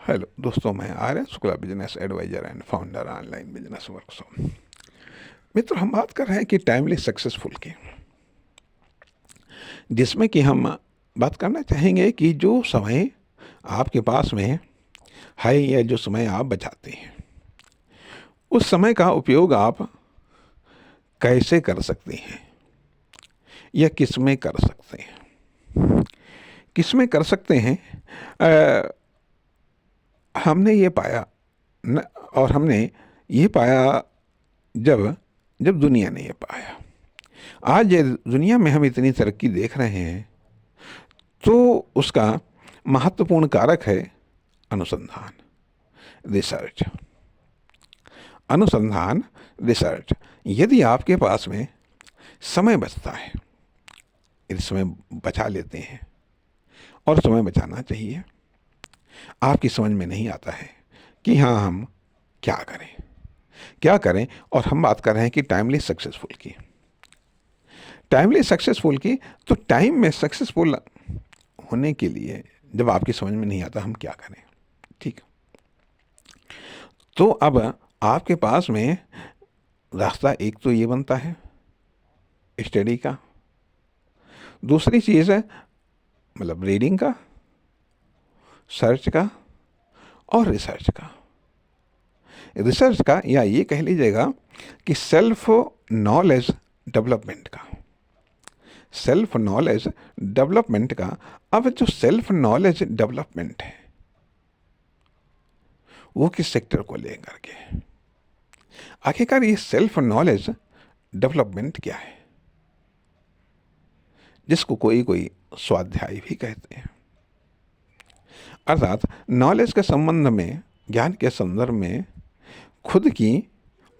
Hello दोस्तों, मैं Arya Shukla, business advisor and founder online business workshop. मित्र, हम बात कर रहे हैं कि टाइमली सक्सेसफुल की, जिसमें कि हम बात करना चाहेंगे कि जो समय आपके पास में है या जो समय आप बचाते हैं, उस समय का उपयोग आप कैसे कर सकते हैं या किस में कर सकते हैं। किस में कर सकते हैं, हमने ये पाया न, और हमने ये पाया जब जब दुनिया ने ये पाया। आज ये दुनिया में हम इतनी तरक्की देख रहे हैं, तो उसका महत्वपूर्ण कारक है अनुसंधान, रिसर्च। अनुसंधान, रिसर्च। यदि आपके पास में समय बचता है, यदि समय बचा लेते हैं, और समय बचाना चाहिए, आपकी समझ में नहीं आता है कि हाँ, हम क्या करें क्या करें। और हम बात कर रहे हैं कि टाइमली सक्सेसफुल की। टाइमली सक्सेसफुल की, तो टाइम में सक्सेसफुल होने के लिए जब आपकी समझ में नहीं आता हम क्या करें, ठीक। तो अब आपके पास में रास्ता एक तो ये बनता है स्टडी का, दूसरी चीज़ है मतलब रीडिंग का, सर्च का और रिसर्च का। रिसर्च का, या ये कह लीजिएगा कि सेल्फ नॉलेज डेवलपमेंट का। सेल्फ नॉलेज डेवलपमेंट का। अब जो सेल्फ नॉलेज डेवलपमेंट है, वो किस सेक्टर को लेकर के, आखिरकार ये सेल्फ नॉलेज डेवलपमेंट क्या है, जिसको कोई कोई स्वाध्याय भी कहते हैं। अर्थात नॉलेज के संबंध में, ज्ञान के संदर्भ में खुद की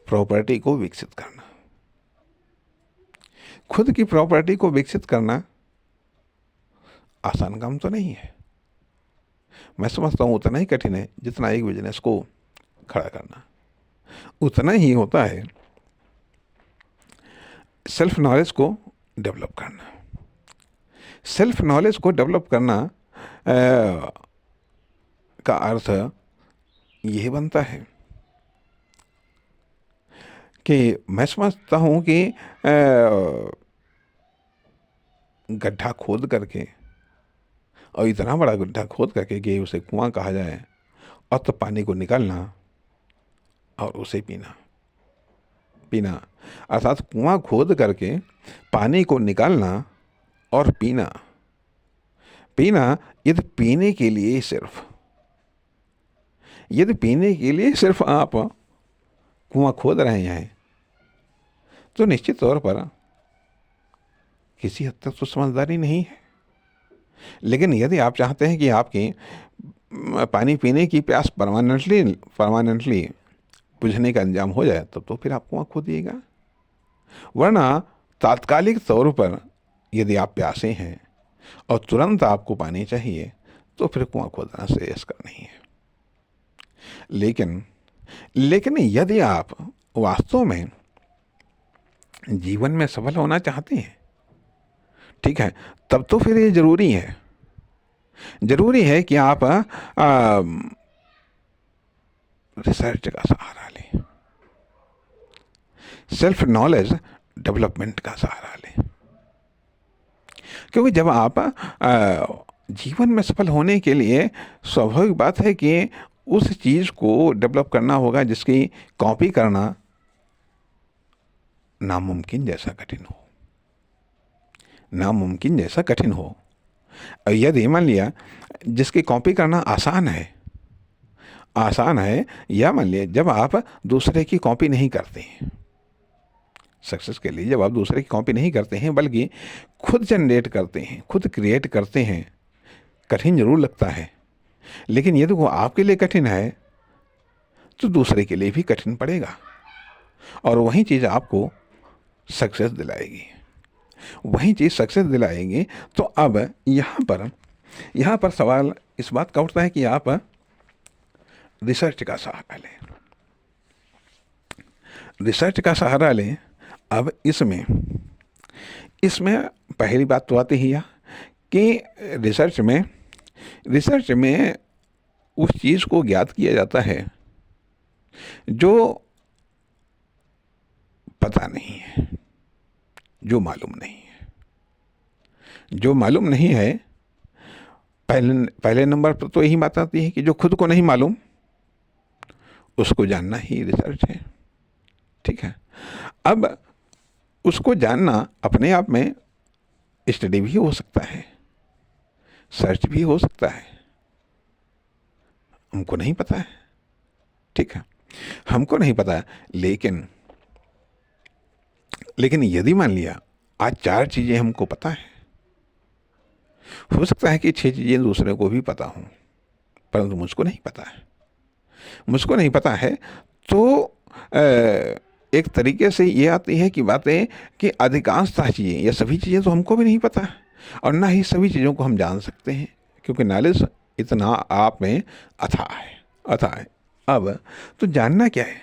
प्रॉपर्टी को विकसित करना। खुद की प्रॉपर्टी को विकसित करना आसान काम तो नहीं है। मैं समझता हूँ उतना ही कठिन है जितना एक बिजनेस को खड़ा करना। उतना ही होता है सेल्फ नॉलेज को डेवलप करना। सेल्फ नॉलेज को डेवलप करना का अर्थ यह बनता है कि मैं समझता हूँ कि गड्ढा खोद करके, और इतना बड़ा गड्ढा खोद करके कि उसे कुआं कहा जाए, और तब पानी को निकालना और उसे पीना। पीना अर्थात कुआं खोद करके पानी को निकालना और पीना। पीना यदि पीने के लिए सिर्फ यदि पीने के लिए सिर्फ आप कुआं खोद रहे हैं, तो निश्चित तौर पर किसी हद तक तो समझदारी नहीं है। लेकिन यदि आप चाहते हैं कि आपकी पानी पीने की प्यास परमानेंटली बुझने का अंजाम हो जाए, तब तो फिर आप कुआं खोदिएगा। वरना तात्कालिक तौर पर यदि आप प्यासे हैं और तुरंत आपको पानी चाहिए, तो फिर कुआं खोदना श्रेयस्कर नहीं है। लेकिन यदि आप वास्तव में जीवन में सफल होना चाहते हैं, ठीक है, तब तो फिर ये जरूरी है कि आप रिसर्च का सहारा लें, सेल्फ नॉलेज डेवलपमेंट का सहारा लें। क्योंकि जब आप जीवन में सफल होने के लिए, स्वाभाविक बात है कि उस चीज़ को डेवलप करना होगा जिसकी कॉपी करना नामुमकिन जैसा कठिन हो। और यदि मान लिया जिसकी कॉपी करना आसान है, या मान लिया जब आप दूसरे की कॉपी नहीं करते हैं, सक्सेस के लिए जब आप दूसरे की कॉपी नहीं करते हैं बल्कि खुद जनरेट करते हैं, खुद क्रिएट करते हैं, कठिन जरूर लगता है। लेकिन यदि वो आपके लिए कठिन है, तो दूसरे के लिए भी कठिन पड़ेगा, और वही चीज़ आपको सक्सेस दिलाएगी। तो अब यहाँ पर सवाल इस बात का उठता है कि आप रिसर्च का सहारा लें। अब इसमें पहली बात तो आती ही है कि रिसर्च में उस चीज़ को ज्ञात किया जाता है जो पता नहीं है, जो मालूम नहीं है। जो मालूम नहीं है, पहले पहले नंबर पर तो यही बात आती है कि जो खुद को नहीं मालूम उसको जानना ही रिसर्च है। ठीक है। अब उसको जानना अपने आप में स्टडी भी हो सकता है, सर्च भी हो सकता है। हमको नहीं पता है, ठीक है, हमको नहीं पता, लेकिन यदि मान लिया आज 4 चीजें हमको पता है, हो सकता है कि 6 चीजें दूसरे को भी पता हों, परंतु मुझको नहीं पता है। मुझको नहीं पता है तो एक तरीके से ये आती है कि बातें कि अधिकांशतः चीज़ें या सभी चीज़ें तो हमको भी नहीं पता है, और ना ही सभी चीज़ों को हम जान सकते हैं, क्योंकि नॉलेज इतना आप में अथाह है, अथाह है। अब तो जानना क्या है?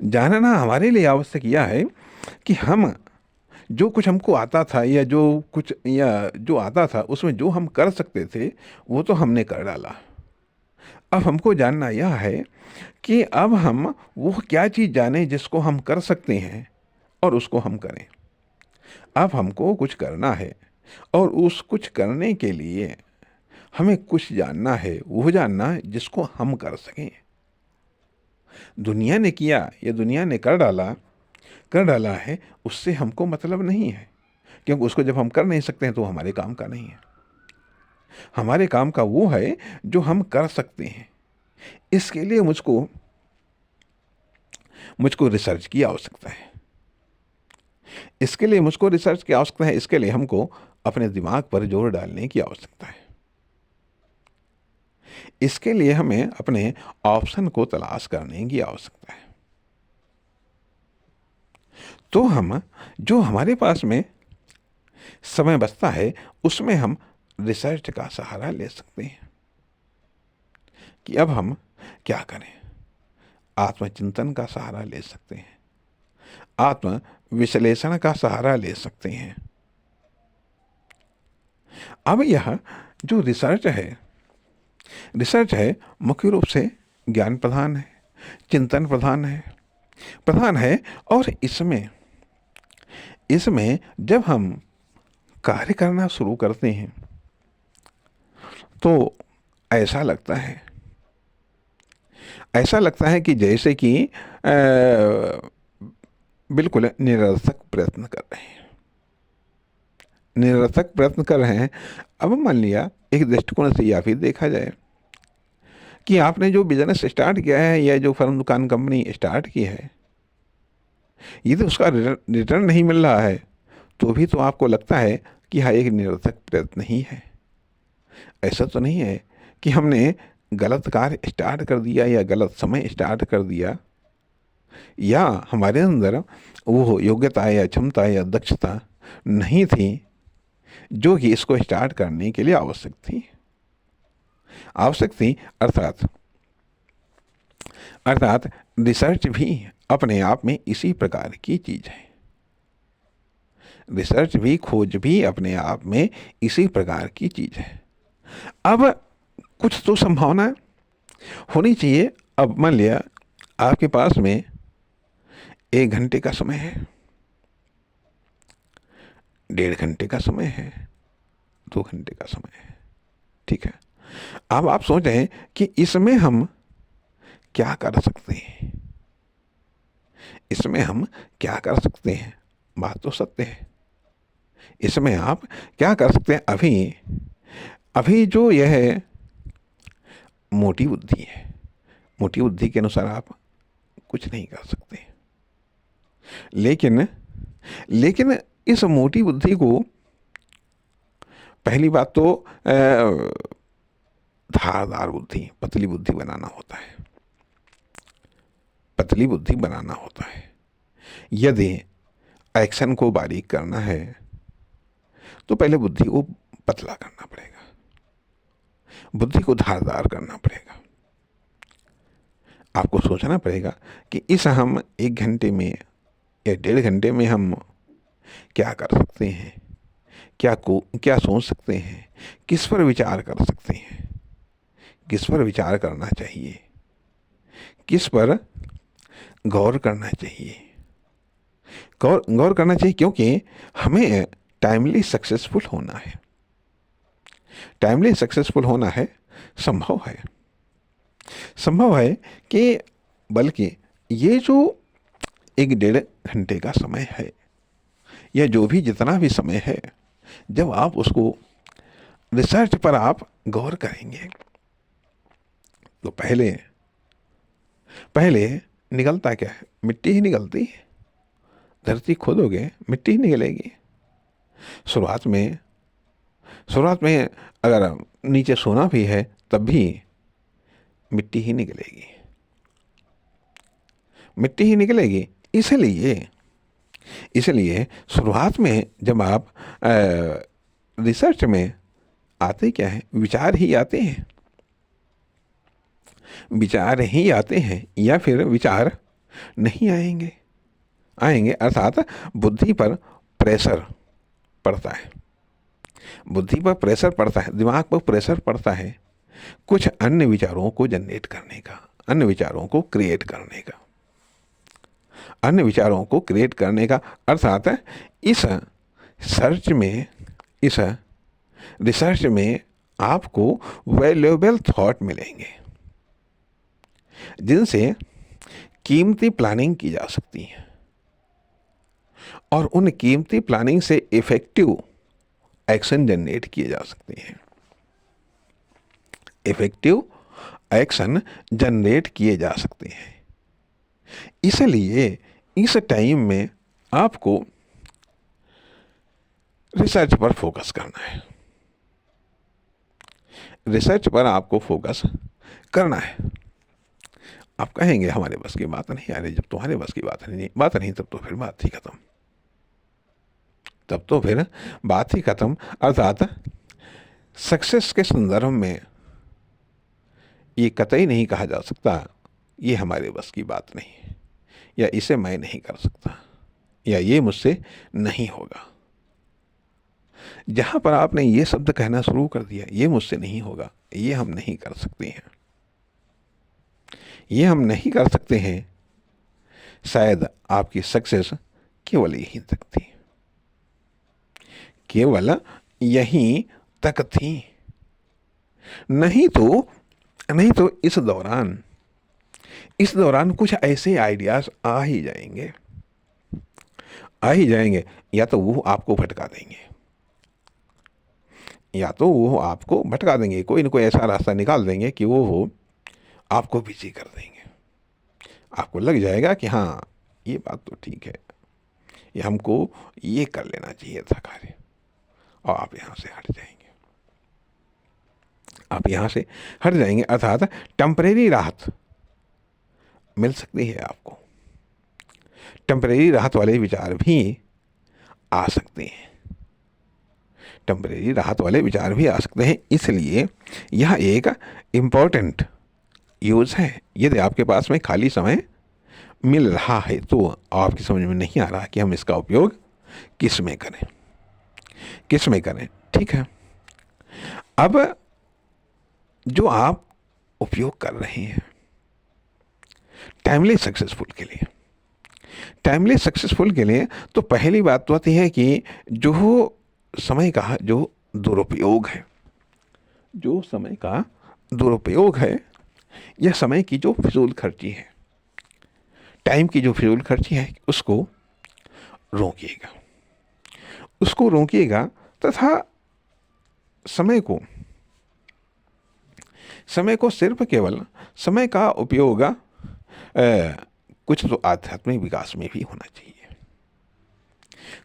जानना हमारे लिए आवश्यक यह है कि हम जो कुछ हमको आता था या जो आता था उसमें जो हम कर सकते थे वो तो हमने कर डाला। अब हमको जानना यह है कि अब हम वो क्या चीज़ जाने जिसको हम कर सकते हैं और उसको हम करें। अब हमको कुछ करना है और उस कुछ करने के लिए हमें कुछ जानना है, वो जानना जिसको हम कर सकें। दुनिया ने किया या दुनिया ने कर डाला है, उससे हमको मतलब नहीं है, क्योंकि उसको जब हम कर नहीं सकते हैं तो हमारे काम का नहीं है। हमारे काम का वो है जो हम कर सकते हैं। इसके लिए मुझको रिसर्च की आवश्यकता है। इसके लिए मुझको रिसर्च की आवश्यकता है। इसके लिए हमको अपने दिमाग पर जोर डालने की आवश्यकता है। इसके लिए हमें अपने ऑप्शन को तलाश करने की आवश्यकता है। तो हम जो हमारे पास में समय बचता है उसमें हम रिसर्च का सहारा ले सकते हैं कि अब हम क्या करें। आत्मचिंतन का सहारा ले सकते हैं, आत्म विश्लेषण का सहारा ले सकते हैं। अब यह जो रिसर्च है मुख्य रूप से ज्ञान प्रधान है, चिंतन प्रधान है। और इसमें जब हम कार्य करना शुरू करते हैं तो ऐसा लगता है कि जैसे कि बिल्कुल निरर्थक प्रयत्न कर रहे हैं। अब मान लिया एक दृष्टिकोण से यह भी देखा जाए कि आपने जो बिजनेस स्टार्ट किया है या जो फर्म दुकान कंपनी स्टार्ट की है, ये तो उसका रिटर्न नहीं मिल रहा है, तो भी तो आपको लगता है कि हाँ एक निरर्थक प्रयत्न ही है। ऐसा तो नहीं है कि हमने गलत कार्य स्टार्ट कर दिया या गलत समय स्टार्ट कर दिया, या हमारे अंदर वो योग्यता या क्षमता या दक्षता नहीं थी जो कि इसको स्टार्ट करने के लिए आवश्यक थी। अर्थात रिसर्च भी अपने आप में इसी प्रकार की चीज है। रिसर्च भी, खोज भी अपने आप में इसी प्रकार की चीज है। अब कुछ तो संभावना होनी चाहिए। अब मान लिया आपके पास में 1 घंटे का समय है, 1.5 घंटे का समय है, 2 घंटे का समय है, ठीक है। अब आप सोच रहे हैं कि इसमें हम क्या कर सकते हैं, बात तो सत्य है। इसमें आप क्या कर सकते हैं? अभी जो यह है मोटी बुद्धि है, मोटी बुद्धि के अनुसार आप कुछ नहीं कर सकते। लेकिन इस मोटी बुद्धि को पहली बात तो धारदार बुद्धि, पतली बुद्धि बनाना होता है। यदि एक्शन को बारीक करना है तो पहले बुद्धि को पतला करना पड़ेगा, बुद्धि को धारदार करना पड़ेगा। आपको सोचना पड़ेगा कि इस हम 1 घंटे में या 1.5 घंटे में हम क्या कर सकते हैं, क्या सोच सकते हैं, किस पर विचार कर सकते हैं, किस पर विचार करना चाहिए, किस पर गौर करना चाहिए, गौर करना चाहिए, क्योंकि हमें टाइमली सक्सेसफुल होना है। टाइमली सक्सेसफुल होना है, संभव है, संभव है कि बल्कि ये जो 1-1.5 घंटे का समय है, या जो भी जितना भी समय है, जब आप उसको रिसर्च पर आप गौर करेंगे तो पहले पहले निकलता क्या है, मिट्टी ही निकलती है। धरती खोदोगे मिट्टी ही निकलेगी। शुरुआत में अगर नीचे सोना भी है तब भी मिट्टी ही निकलेगी, मिट्टी ही निकलेगी। इसलिए शुरुआत में जब आप रिसर्च में आते क्या है, विचार ही आते हैं, विचार ही आते हैं, या फिर विचार नहीं आएंगे अर्थात बुद्धि पर प्रेशर पड़ता है, बुद्धि पर प्रेशर पड़ता है, दिमाग पर प्रेशर पड़ता है कुछ अन्य विचारों को जनरेट करने का, अन्य विचारों को क्रिएट करने का, अन्य विचारों को क्रिएट करने का। अर्थात इस रिसर्च में आपको वैल्यूएबल थॉट मिलेंगे, जिनसे कीमती प्लानिंग की जा सकती है, और उन कीमती प्लानिंग से इफेक्टिव एक्शन जनरेट किए जा सकते हैं, इफेक्टिव एक्शन जनरेट किए जा सकते हैं। इसलिए इस टाइम में आपको रिसर्च पर फोकस करना है, रिसर्च पर आपको फोकस करना है। आप कहेंगे हमारे बस की बात नहीं, अरे जब तुम्हारे बस की बात नहीं तब तो फिर बात ही खत्म, तब तो फिर बात ही खत्म। अर्थात सक्सेस के संदर्भ में ये कतई नहीं कहा जा सकता ये हमारे बस की बात नहीं है, या इसे मैं नहीं कर सकता, या ये मुझसे नहीं होगा। जहां पर आपने ये शब्द कहना शुरू कर दिया, ये मुझसे नहीं होगा, ये हम नहीं कर सकते हैं, ये हम नहीं कर सकते हैं, शायद आपकी सक्सेस केवल यहीं तक थी, केवल यहीं तक थी। नहीं तो इस दौरान कुछ ऐसे आइडियाज आ ही जाएंगे, या तो वो आपको भटका देंगे, कोई न कोई ऐसा रास्ता निकाल देंगे कि वो आपको बिजी कर देंगे। आपको लग जाएगा कि हाँ ये बात तो ठीक है, ये हमको ये कर लेना चाहिए था कार्य, और आप यहाँ से हट जाएंगे। अर्थात टेम्परेरी राहत मिल सकती है आपको, टेम्परेरी राहत वाले विचार भी आ सकते हैं, इसलिए यह एक इम्पोर्टेंट यूज़ है। यदि आपके पास में खाली समय मिल रहा है तो आपकी समझ में नहीं आ रहा कि हम इसका उपयोग किस में करें, ठीक है। अब जो आप उपयोग कर रहे हैं टाइमली सक्सेसफुल के लिए, तो पहली बात तो आती है कि जो समय का जो दुरुपयोग है, यह समय की जो फिजूल खर्ची है, टाइम की जो फिजूल खर्ची है, उसको रोकिएगा तथा समय को सिर्फ केवल समय का उपयोग कुछ तो आध्यात्मिक विकास में भी होना चाहिए,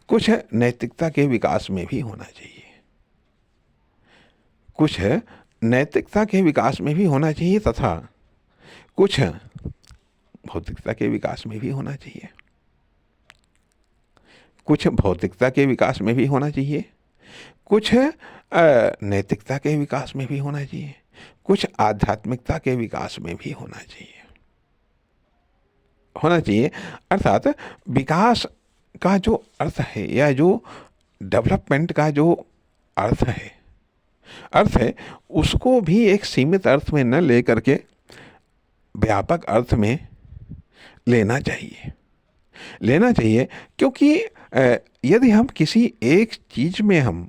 कुछ नैतिकता के विकास में भी होना चाहिए, तथा कुछ भौतिकता के विकास में भी होना चाहिए, कुछ नैतिकता के विकास में भी होना चाहिए, कुछ आध्यात्मिकता के विकास में भी होना चाहिए। अर्थात विकास का जो अर्थ है, या जो डेवलपमेंट का जो अर्थ है, अर्थ है उसको भी एक सीमित अर्थ में न लेकर के व्यापक अर्थ में लेना चाहिए। लेना चाहिए क्योंकि यदि हम किसी एक चीज में हम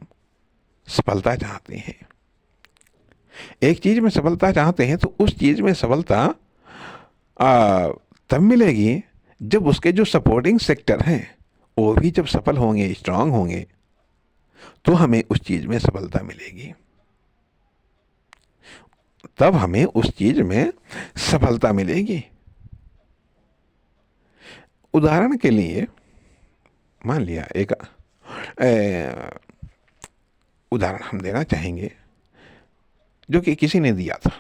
सफलता चाहते हैं, एक चीज में सफलता चाहते हैं, तो उस चीज में सफलता तब मिलेगी जब उसके जो सपोर्टिंग सेक्टर हैं वो भी जब सफल होंगे, स्ट्रांग होंगे, तो हमें उस चीज में सफलता मिलेगी, तब हमें उस चीज में सफलता मिलेगी। उदाहरण के लिए मान लिया एक उदाहरण हम देना चाहेंगे जो कि किसी ने दिया था।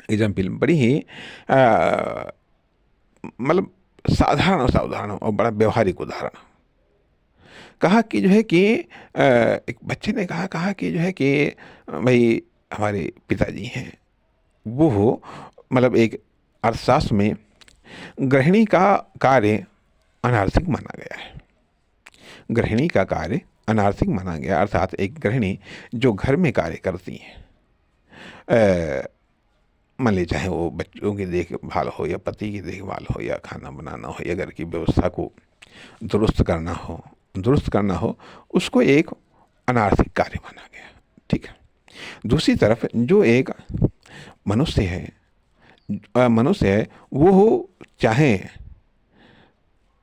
एग्जाम्पल बड़ी ही मतलब साधारण सा उदाहरण और बड़ा व्यवहारिक उदाहरण। कहा कि जो है कि एक बच्चे ने कहा कि जो है कि भाई हमारे पिताजी हैं वो मतलब एक अर्थशास्त्र में गृहिणी का कार्य अनार्थिक माना गया है। गृहिणी का कार्य अनार्थिक माना गया, अर्थात एक गृहिणी जो घर में कार्य करती है, मान लीजिए चाहे वो बच्चों की देखभाल हो या पति की देखभाल हो या खाना बनाना हो या घर की व्यवस्था को दुरुस्त करना हो, उसको एक अनार्थिक कार्य माना गया। ठीक है। दूसरी तरफ जो एक मनुष्य है वो चाहे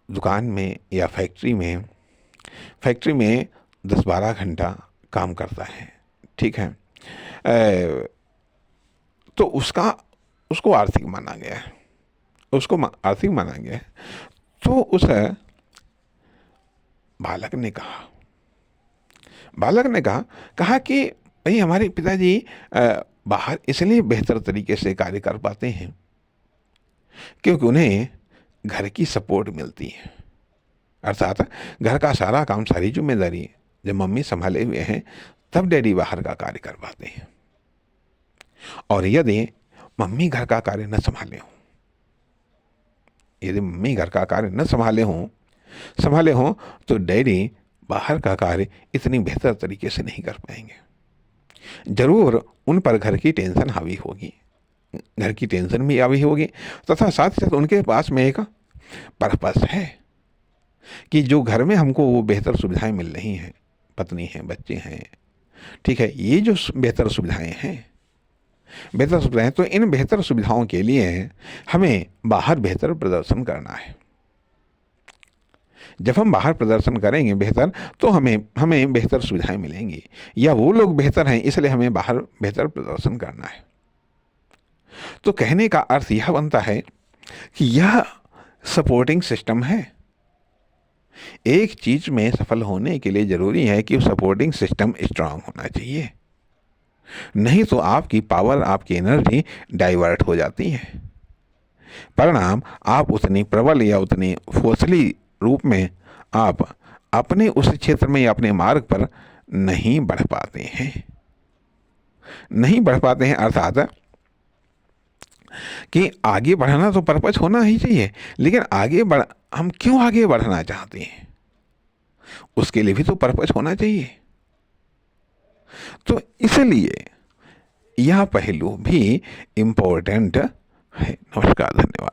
दुकान में या फैक्ट्री में 10-12 घंटा काम करता है, ठीक है, तो उसको आर्थिक माना गया है, आर्थिक माना गया है। तो उस बालक ने कहा कि भाई हमारे पिताजी बाहर इसलिए बेहतर तरीके से कार्य कर पाते हैं क्योंकि उन्हें घर की सपोर्ट मिलती है, अर्थात घर का सारा काम, सारी जिम्मेदारी जब मम्मी संभाले हुए हैं तब डैडी बाहर का कार्य कर पाते हैं। और यदि मम्मी घर का कार्य न संभाले हों तो डैडी बाहर का कार्य इतनी बेहतर तरीके से नहीं कर पाएंगे। जरूर उन पर घर की टेंशन हावी होगी, तथा साथ ही साथ उनके पास में एक पर्पस है कि जो घर में हमको वो बेहतर सुविधाएं मिल रही हैं, पत्नी है, बच्चे हैं, ठीक है, ये जो बेहतर सुविधाएं हैं, तो इन बेहतर सुविधाओं के लिए हमें बाहर बेहतर प्रदर्शन करना है। जब हम बाहर प्रदर्शन करेंगे बेहतर, तो हमें बेहतर सुविधाएं मिलेंगी, या वो लोग बेहतर हैं इसलिए हमें बाहर बेहतर प्रदर्शन करना है। तो कहने का अर्थ यह बनता है कि यह सपोर्टिंग सिस्टम है। एक चीज में सफल होने के लिए जरूरी है कि सपोर्टिंग सिस्टम स्ट्रांग होना चाहिए, नहीं तो आपकी पावर, आपकी एनर्जी डाइवर्ट हो जाती है। परिणाम आप उतनी प्रबल या उतनी फोर्सली रूप में आप अपने उस क्षेत्र में या अपने मार्ग पर नहीं बढ़ पाते हैं। अर्थात कि आगे बढ़ना तो पर्पस होना ही चाहिए, लेकिन हम क्यों आगे बढ़ना चाहते हैं उसके लिए भी तो पर्पस होना चाहिए। तो इसलिए यह पहलू भी इम्पोर्टेंट है। नमस्कार, धन्यवाद।